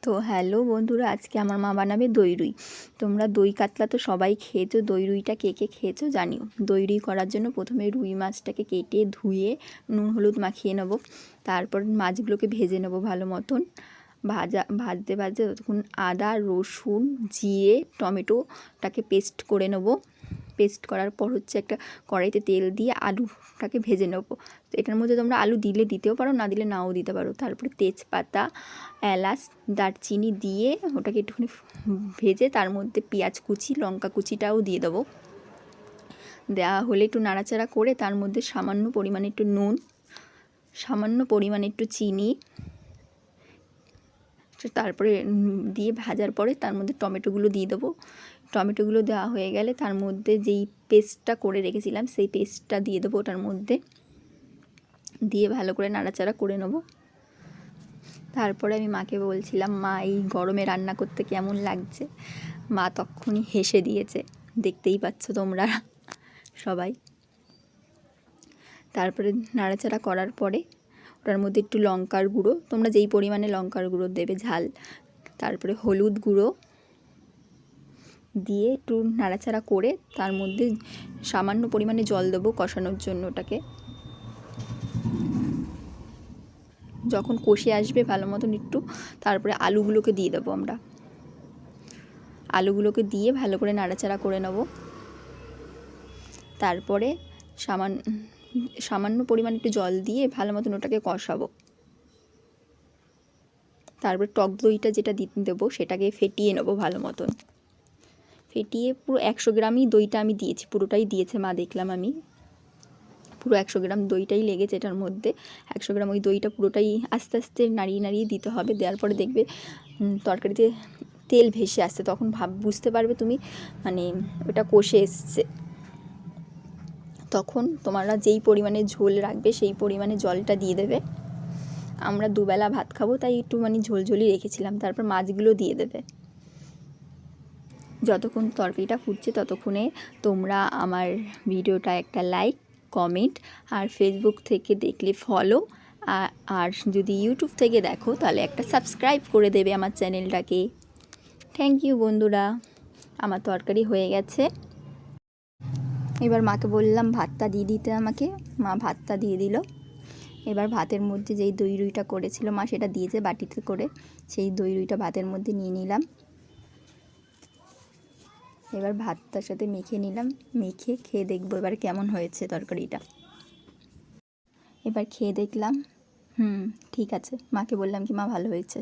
তো হ্যালো বন্ধুরা, আজকে আমার মা বানাবে দই রুই। তোমরা দই কাতলা তো সবাই খেয়েছো, দই রুইটা কে কে খেয়েছো জানিও। দই রুই করার জন্য প্রথমে রুই মাছটাকে কেটে ধুয়ে নুন হলুদ মাখিয়ে নেবো। তারপর মাছগুলোকে ভেজে নেবো ভালো মতন। ভাজতে ভাজতে ততক্ষণ আদা রসুন জিরে টমেটোটাকে পেস্ট করে নেবো। পেস্ট করার পর একটা কড়াইতে তেল দিয়ে আলুটাকে ভেজে নেবো। তো এটার মধ্যে তোমরা আলু দিলে দিতেও পারো, না দিলে নাও দিতে পারো। তারপরে তেজপাতা এলাচ দারচিনি দিয়ে ওটাকে একটুখানি ভেজে তার মধ্যে পেঁয়াজ কুচি লঙ্কা কুচিটাও দিয়ে দেবো। দেওয়া হলে একটু নাড়াচাড়া করে তার মধ্যে সামান্য পরিমাণে একটু নুন, সামান্য পরিমাণে একটু চিনি, তারপরে দিয়ে ভাজার পরে তার মধ্যে টমেটোগুলো দিয়ে দেবো। টমেটোগুলো দেওয়া হয়ে গেলে তার মধ্যে যেই পেস্টটা করে রেখেছিলাম সেই পেস্টটা দিয়ে দেবো ওটার মধ্যে, দিয়ে ভালো করে নাড়াচাড়া করে নেবো। তারপরে আমি মাকে বলছিলাম, মা এই গরমে রান্না করতে কেমন লাগছে। মা তখনই হেসে দিয়েছে, দেখতেই পাচ্ছ তোমরা সবাই। তারপরে নাড়াচাড়া করার পরে ওটার মধ্যে একটু লঙ্কার গুঁড়ো, তোমরা যেই পরিমাণে লঙ্কার গুঁড়ো দেবে ঝাল, তারপরে হলুদ গুঁড়ো দিয়ে একটু নাড়াচাড়া করে তার মধ্যে সামান্য পরিমাণে জল দেবো কষানোর জন্য। ওটাকে যখন কষে আসবে ভালো মতন একটু, তারপরে আলুগুলোকে দিয়ে দেবো আমরা। আলুগুলোকে দিয়ে ভালো করে নাড়াচাড়া করে নেব। তারপরে সামান্য পরিমাণ একটু জল দিয়ে ভালো মতন ওটাকে কষাবো। তারপরে টক দইটা যেটা দেবো সেটাকে ফেটিয়ে নেবো ভালো মতন। ফেটিয়ে পুরো 100 গ্রামই দইটা আমি দিয়েছি, পুরোটাই দিয়েছে মা, দেখলাম আমি পুরো 100 গ্রাম দইটাই লেগেছে এটার মধ্যে। 100 গ্রাম ওই দইটা পুরোটাই আস্তে আস্তে নাড়িয়ে নাড়িয়ে দিতে হবে। দেওয়ার পরে দেখবে তরকারিতে তেল ভেসে আসছে, তখন বুঝতে পারবে তুমি মানে ওটা কষে এসছে। তখন তোমরা যেই পরিমাণে ঝোল রাখবে সেই পরিমাণে জলটা দিয়ে দেবে। আমরা দুবেলা ভাত খাবো তাই একটু ঝোলঝোলই রেখেছিলাম। তারপর মাছগুলো দিয়ে দেবে। যতক্ষণ তরকারিটা ফুটছে ততক্ষণে তোমরা আমার ভিডিওটা একটা লাইক কমেন্ট, আর ফেসবুক থেকে দেখলে ফলো, আর যদি ইউটিউব থেকে দেখো তাহলে একটা সাবস্ক্রাইব করে দেবে আমার চ্যানেলটাকে। থ্যাংক ইউ বন্ধুরা। আমার তরকারি হয়ে গেছে। এবার মাকে বললাম ভাতটা দিয়ে দিতে আমাকে, মা ভাতটা দিয়ে দিল। এবার ভাতের মধ্যে যেই দই রুইটা করেছিল মা সেটা দিয়েছে বাটিতে করে, সেই দই রুইটা ভাতের মধ্যে নিয়ে নিলাম। এবার ভাতটার সাথে মেখে নিলাম, মেখে খেয়ে দেখবো এবার কেমন হয়েছে তরকারিটা। এবার খেয়ে দেখলাম ঠিক আছে। মাকে বললাম কি, মা ভালো হয়েছে।